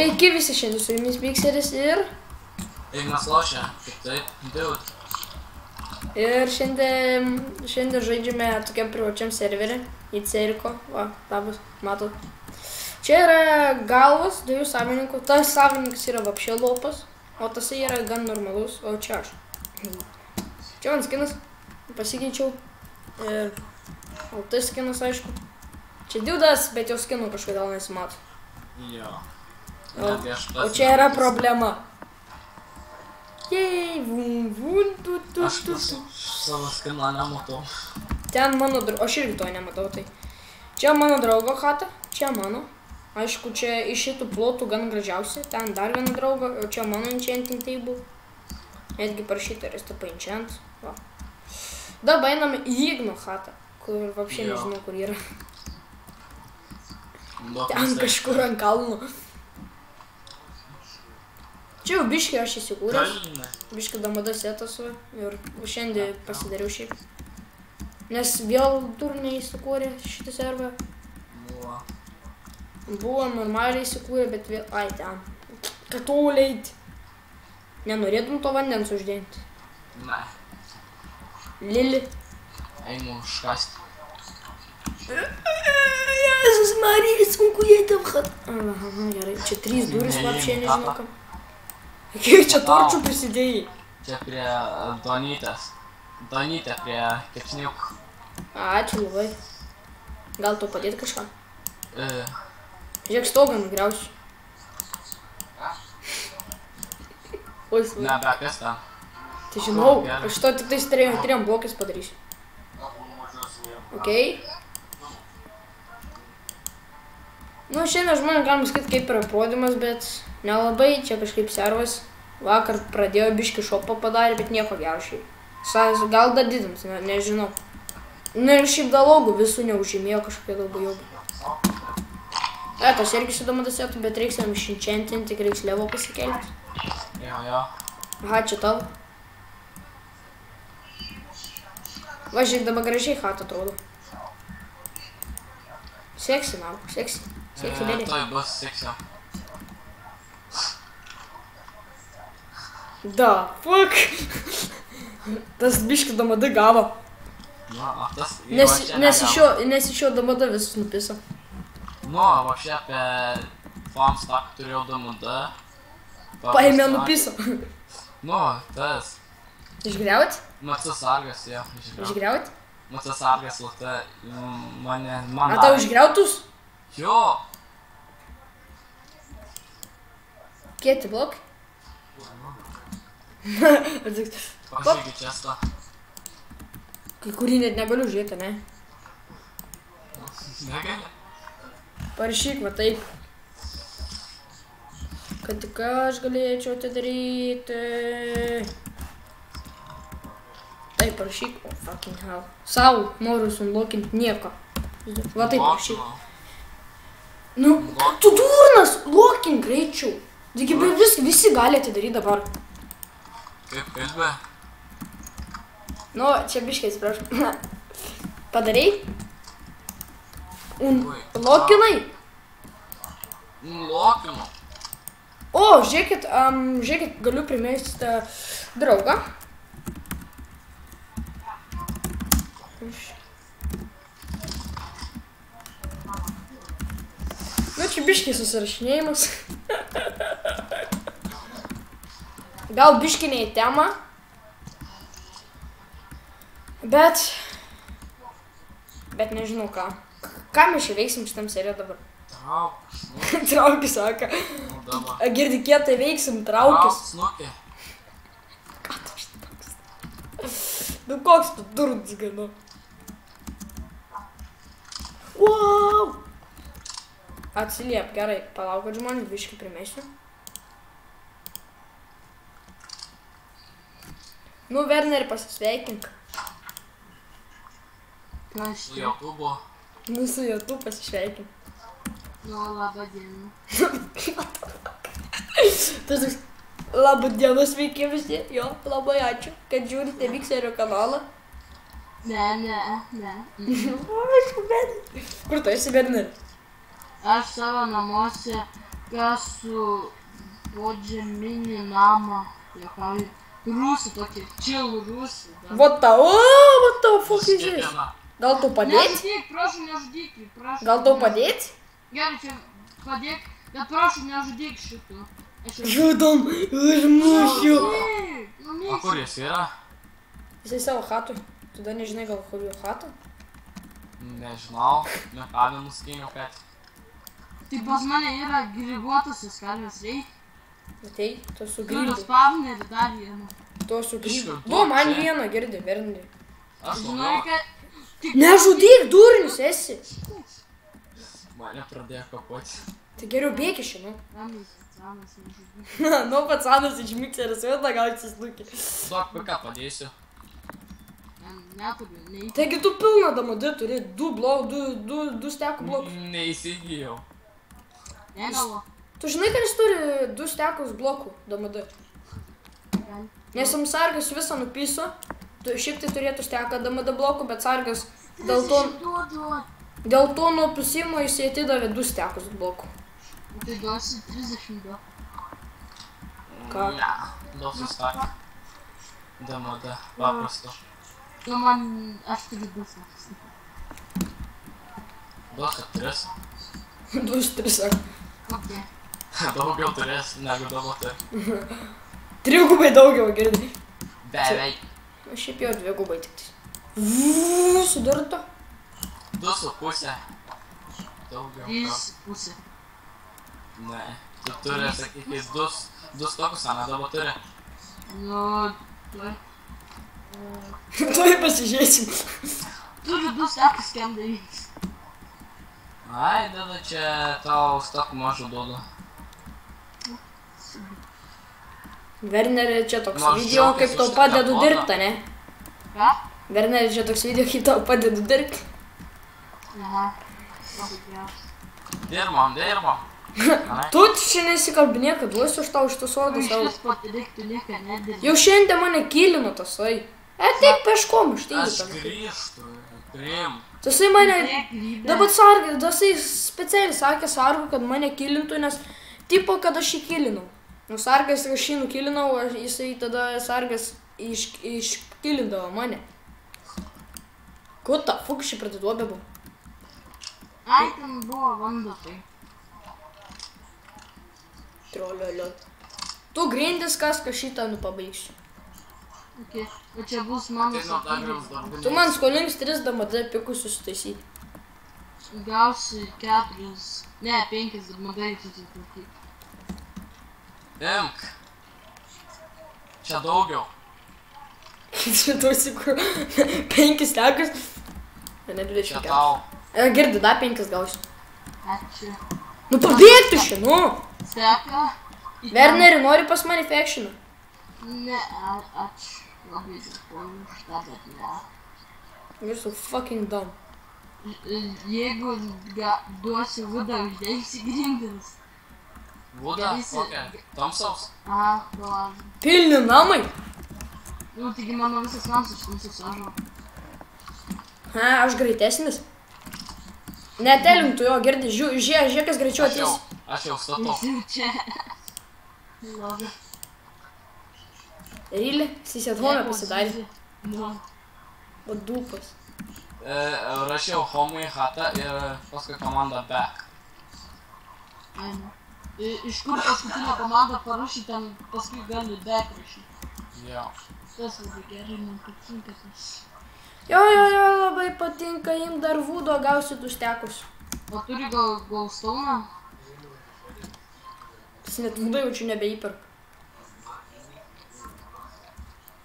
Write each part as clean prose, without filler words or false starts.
Sveiki visi, šiandien su jumis Mikseris ir Ignas lošia, kaip taip, dude. Ir šiandien žaidžiame tokiam privačiam serverį į Ceriko. Va, labas, matot. Čia yra galvos dviejų savininkų. Tas savininkas yra vapšė lopas, o tasai yra gan normalus, o čia aš. Čia man skinas, pasikeičiau. Ir o tas skinas, aišku. Čia dudas, bet jo skinų kažkodėl nesimato. Jo. O čia yra problema. Jei, Aš savo skino nematau. Ten mano draugo, aš irgi to nematau, tai. Čia mano draugo chata, čia mano. Aišku, čia iš šitų plotų gan gražiausia. Ten dar viena draugo, o čia mano enchanting table. Netgi parašyta RSTP enchant. Va. Dabar einame į Igno chatą, kur vapšė nežinau, kur yra. Ten kažkur ant kalno. Čia jau biškį aš įsikūręs. Biškį damada setas ir šiandien pasidariau šiaip. Nes vėl turniai įsikūrė šitą servą. Buvo normaliai įsikūrė, bet vėl... Ai, ten. Kad toliai eiti. Nenorėtum to vandens uždėti? Ne. Lili. Einu užkasti. Jėzus Marija, sunku jai tam chat. Aha, gerai. Čia 3 durys vapšė nežinau kam. Kiek čia torčių prisidėjai? Čia prie Donytės. Donytė prie kepsniukų. Ačiū labai. Gal tu padėti kažką? Žiūrėk, stogą nugriausiu. Oi, svai. Nebe, kas ten? Tai žinau, aš to tik tais 3 blokais padarysiu. Okei. Nu, šiandien žmonės galima sakyti kaip yra prodimas, bet nelabai, čia kažkaip servas. Vakar pradėjo biškį šopą padarė, bet nieko gero šiaip. Gal dar didins, nežinau. Nu ir šiaip dalogų visų neužžymėjo kažkokie dalbajobų. Tas irgi šitą madasėtų, bet reiks jam išinchantinti, tik reiks levo pasikelti. Jo. Aha, čia tavo. Va, žiūrėk, dabar gražiai chatą atrodo. Seksi, nau, seksi. Seksi, lėlė. Toj bus seksio. Da, fuck. Tas biškį damada gavo. Nes iš jo damada visus nupisa. Nu, вообще apie farmstack turėjau damada. Paėmė nupisa. Nu, tas. Išgriauti? Maca sargas, jo. Išgriauti? Maca sargas, lata, mane... A tau išgriautus? Jo. Kieti blokai? Pažiūrėkit čestą. Kai kurį net negaliu žiūrėti, ne? Negali? Parašyk, va taip. Kad tik aš galėčiau atidaryti. Taip, parašyk. Oh, fucking hell. Sau noriu sunlokinti nieko. Va taip parašyk. Nu, tu durnas! Lokink greičiau. Taigi visi gali atidaryti dabar. Kaip be? Nu, čia biškai atsiprašau. Padarei? Lokinai? Lokinu. O, žiūrėkit, galiu primesti draugą. Nu, čia biškai susirašinėjimas. Gal biškai ne į temą. Bet nežinau ką. Ką mes čia veiksim šitam seriją dabar? Traukis. Traukis, saka. Girdi, kietai veiksim, traukis. Snukė. Ką tu šitoks? Nu koks tu durnas gana. Wow! Atsiliep, gerai, palauk, kad žmonės biškai primesiu. Nu, Werner, pasisveikink. Su Jokūbu. Nu, su Jokūbu pasisveikink. Nu, labą dieną. Tas toks, labą dieną, sveiki visi. Jo, labai ačiū, kad žiūrite Mikserio kanalą. Ne. Aišku, Werner. Kur tu esi, Werner? Aš savo namuose Kas su požeminį namą, juokauju. Rūsį tokį, chill rūsį. What the fuck is this? Kiekviena. Gal tau padėt? Nežudyk, prašau, nežudyk. Prašau. Gal tau padėt? Gerai, čia padėk, bet prašau, nežudyk šitų. Žudom, užmušiu. O kur jis yra? Jisai savo chatui. Tu dar nežinai gal kur jo chata? Nežinau, mechanį nuskėmiau, kad... Tai pas mane yra griguotusios karvės, reikia. Matei, tu su Turiu grybu. spavnerį dar vieną. Tu su grybu. Išvirtu, Du, man čia. vieną girdi, Verneri. Aš Žinai, manau, kad... Nežudyk, durnius esi. mane pradėjo kapoti. Tai geriau bėk iš čia, nu. Ramis, atsavas, nežudyk. Nu, pacanas iš mikserio sveta gausis lūkį. Duok piką padėsiu. Neturiu, neįt. Taigi tu pilną damodį turi, du stekų blokus. Neįsigijau. Negalo. Tu žinai, kad jis turi 2 stekus blokų damodį. Nes jam sargas visą nupiso. Tu šiaip tai turėtų steką damodį blokų, bet sargas dėl to nupusimo jis atidavė 2 stekus blokų. Tai duosi 32. Ką? Ne, duosiu stakį. DMD, paprasto. Tu man, aš turiu 2 sakas. Duosiu 3. 2-3 sako. Ok. Daugiau turės negu DMD. Trigubai daugiau, girdai. Beveik. O šiaip jau 2 gubai tik. Sudurto. 2,5. Daugiau. 3,5. Ne. Tu turi, sakykis, 2 stokus, ane dabar turi. Nu, tuoj. Tuoj pasižiūrėsim. Turiu 2 sakas, kem daryti. Ai, tada čia tau stokų mažų duodu. Verneri, čia toks Nors video, kaip džiaugtis tau už padedu telefoną. dirbti, ne? Ką? Verneri, čia toks video, kaip tau padedu dirbti. Aha. Labai geras. Dirbam. Ai. Tu čia nesikalbinė, kad duosiu už tau iš tų sodų savo. Iš vis patiriktų nieką nedirbi. Jau šiandien mane kylino tasai. Taip peškom, Aš štai. grįžtu. Priim. Tasai mane... Negrybė. Dabar sargas, tasai specialiai sakė sargu, kad mane kylintų, nes tipo, kad aš jį kylinau. Nu, sargas, aš jį nukylinau, jisai tada sargas iškylindavo mane. What the fuck, šį pratiduobė buvo? Ai, ten buvo vanda tai. Troliolio. Tu grindis kas šitą pabaigsiu. Ok, o čia bus mano Tai nuo dar jums sapnybė. darbų. Tu man skolings 3 DMD pikusius taisyti. Gausi 4, ne, 5 DMD susitvarkyti. Imk. Čia daugiau. Čia duosi kur 5 stekus. Ne, 24. Čia tau. Girdi, dar 5 gausiu. Ačiū. Nu pabėgtų čia, nu. Seka. Verneri, nori pas mane factioną? Ne, ačiū. Labai dėkoju už tą, bet ne. You're so fucking dumb. Jeigu duosi vudą, uždėsi grindis. Vuda, Darysi- kokia? Tamsaus? Aha, palauk. Pilni namai. Nu, taigi mano visas namas išnusisažo. Ha, aš greitesnis. Netelintų jo, girdi, žiūrėk, kas greičiau ateis. Aš jau statau. Jau čia. Labai. Rylė, sisėdhome pasidarė. Nu, O dūpas. Rašiau home į hatą ir paskui komandą back. aina. Iš kur paskutinę komandą parašyti, ten paskui gali back rašyti. Jo. Tas labai gerai, man patinka tas. Jo, labai patinka, im dar vudo gausi tu stekus. O turi gal Goldstone'ą? Tas net vudo jaučiu nebeįperk.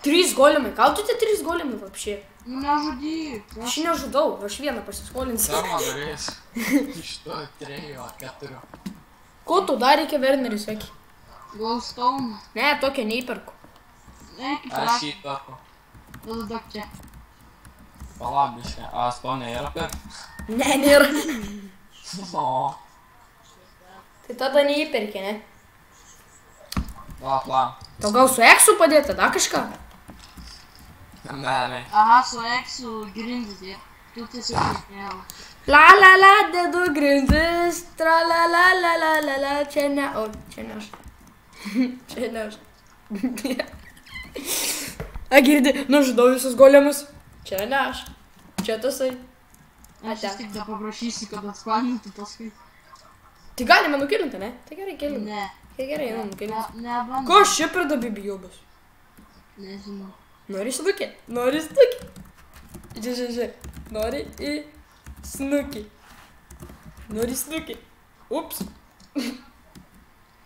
3 golimai, gal tu tie 3 golimai vapšė? Nu, nežudyk. Aš nežudau, aš vieną pasiskolinsiu. Savo norės. Iš to 3 ar 4. Ko tu dar reikia, Verneris, sakė? Goldstone'ą. Ne, tokią neįperku. Eik į Aš prašį. jį perku. Tada duok čia. Palauk biškai. A, spawnė yra per? Ne, nėra. No. Tai tada neįperkė, ne? Pala. Tau gal su eksu padėti, da kažką? Ne. Aha, su Exu grindys, jie. Tu tiesiog reikėjo. La la la, dedu grindis, tra la la la la la la, čia ne, o, čia ne aš. Čia ne aš. A, girdi, nužudau visus golemus. Čia ne aš. Čia tasai. Aš vis tik da paprašysiu, kad atspanintų paskui. Tai galime nukilinti, ne? Tai gerai kilinti. Ne. Tai gerai, einam nukilinti. Nebandau. Ko šia pridabė bijobas? Nežinau. Nori snukį? Nori snukį? Žiūrėk. Nori į snukį. Nori snukį. Ups.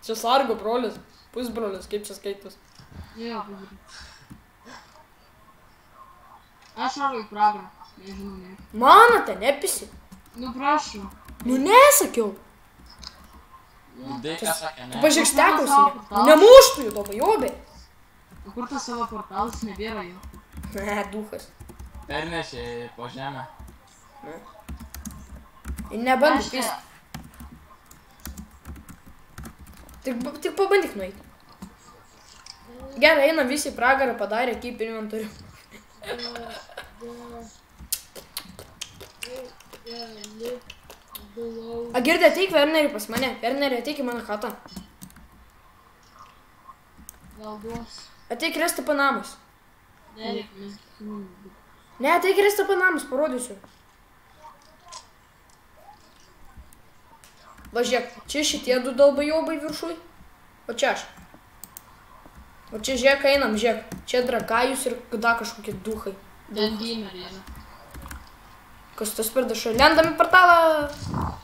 Čia sargo brolis. Pusbrolis, kaip čia skaitos. Jo, pažiūrėjau. Aš noriu į pragarą. Nežinau, ne. Mano, ten nepisi. Nu, prašau. Nu, nesakiau. Dai ką sakė, ne? Pažiūrėk, stekiausi. Nemuštų jų to bajobė. O kur tas savo portalas, nebėra jo. Ne, duhas. Pernešė po žemę. Ir nebandai pisti. Tik pabandyk nueiti. Gerai, einam visi į pragarą, padarė keep inventorių. A, girdi, ateik Wernerį pas mane. Wernerį, ateik į mano chatą. Gal duos. Ateik resti panamas. Ne, mes... Ne, ateik resti panamas, parodysiu. Va, žiūrėk, čia šitie du dalbajobai viršui. O čia aš. O čia žiūrėk, einam, žiūrėk. Čia drakajus ir kada kažkokie duhai. Ten gamerį yra. Kas tas per dašai? Lendam į portalą.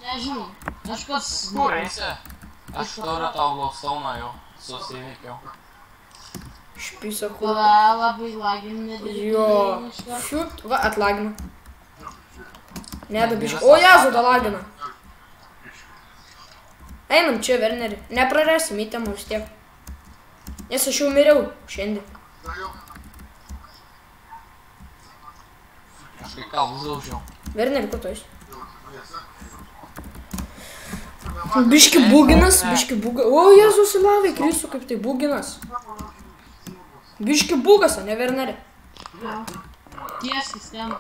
Nežinau. Aš pats... Kur eisi? Aš turiu tau glowstone jau susiveikiau. Špisa kur. Tada labai lagina. Jo. Šiut, va, atlagina. Nedabiškai. O, Jezu, da lagina. Einam čia, Wernerį. Neprarasim įtemą vis tiek. Nes aš jau miriau šiandien. Aš kai ką užlaužiau. Wernerį, kur tu esi? Biški buginas, biški bugas. O, Jezus, lavai, krisiu, kaip tai buginas. Biški bugas, o ne Wernerį. Tieskis ten.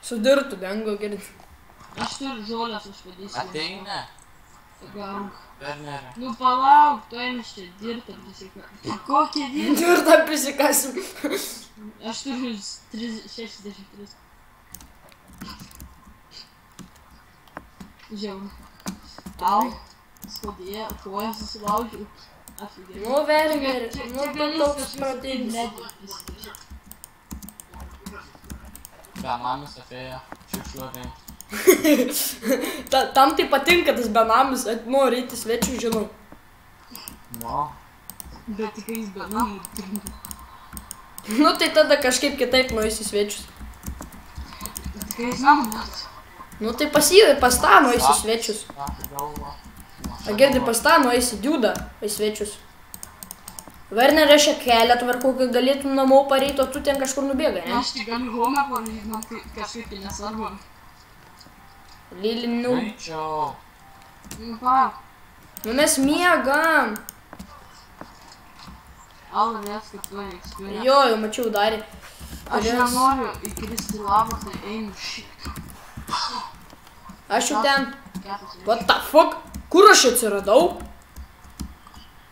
Sudirtų, dengo, girdi. Aš turiu žolės, aš vadysiu. Ateini. Gauk. Wernerį. Nu palauk, tu eini čia dirtą prisikasi. Kokie dirtą? Dirtą prisikasim. Aš turiu 63. Žiauru. Au. Skaudėjo, koją susilaužiau. Aфигеть. Nu, Wernerį, nu, tu toks protingas. Benamis atėjo, šiukšliuotai. Tam tai patinka tas benamis, nori eiti svečių, žinau. No. Bet tik jis benamų trinka. Nu, tai tada kažkaip kitaip nueisi svečius. Tik jis namas. Nu, tai pas tą nueisi svečius. A girdi, pas tą nueisi diudą į svečius. Wernerį aš kelią tvarkau, kai galėtum namo pareiti, o tu ten kažkur nubėgai, ne? Aš tik galiu homą padaryti, man tai kažkaip tai nesvarbu. Lilinių. Greičiau. Nu, palauk. Nu, mes miegam. Alva vės, kad tu eksperimentas. Jo, jau mačiau darė. Aš nenoriu įkristi lavą, tai einu šit. Aš jau ten. What the fuck? Kur aš atsiradau?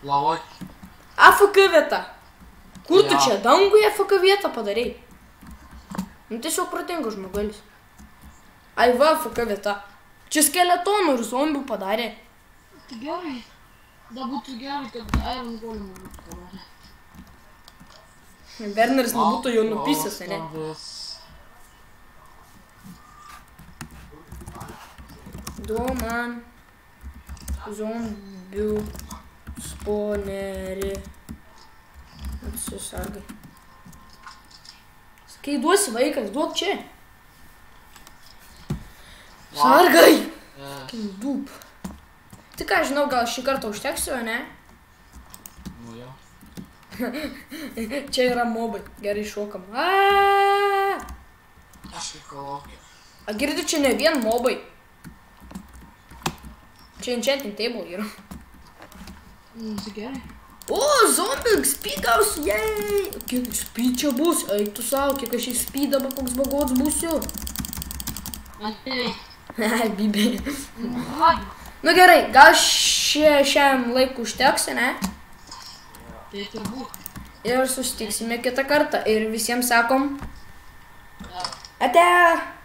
Lavoj. AFK vieta. Kur tu čia danguje AFK vietą padarei? Nu, tiesiog protingas žmogelis. Ai va, AFK vieta. Čia skeletonų ir zombių padarė. Tai gerai. Da būtų gerai, kad Iron Golemą būtų padarė. Werneris nebūtų jau nupisęs, ne? Du man zombių sponerį. Atsisargai. Kai duosi vaikas, duok čia. Sargai! Dūp. Tai ką, žinau, gal šį kartą užteksiu, ne? Nu jau. Čia yra mobai. Gerai šokam. Aaaa! Aš kaip laukiu. A girdi, čia ne vien mobai. Čia enchanting table yra. Nu, tai gerai. O, zombių XP gausiu, jei. Kiek XP čia bus? Eik tu savo, kiek aš XP dabar koks bagots būsiu. Man tai... Bibė. Nu gerai, gal šiam laiku užteks, ne? Tai turbūt. Ir susitiksime kitą kartą. Ir visiems sakom. Ja. Ate!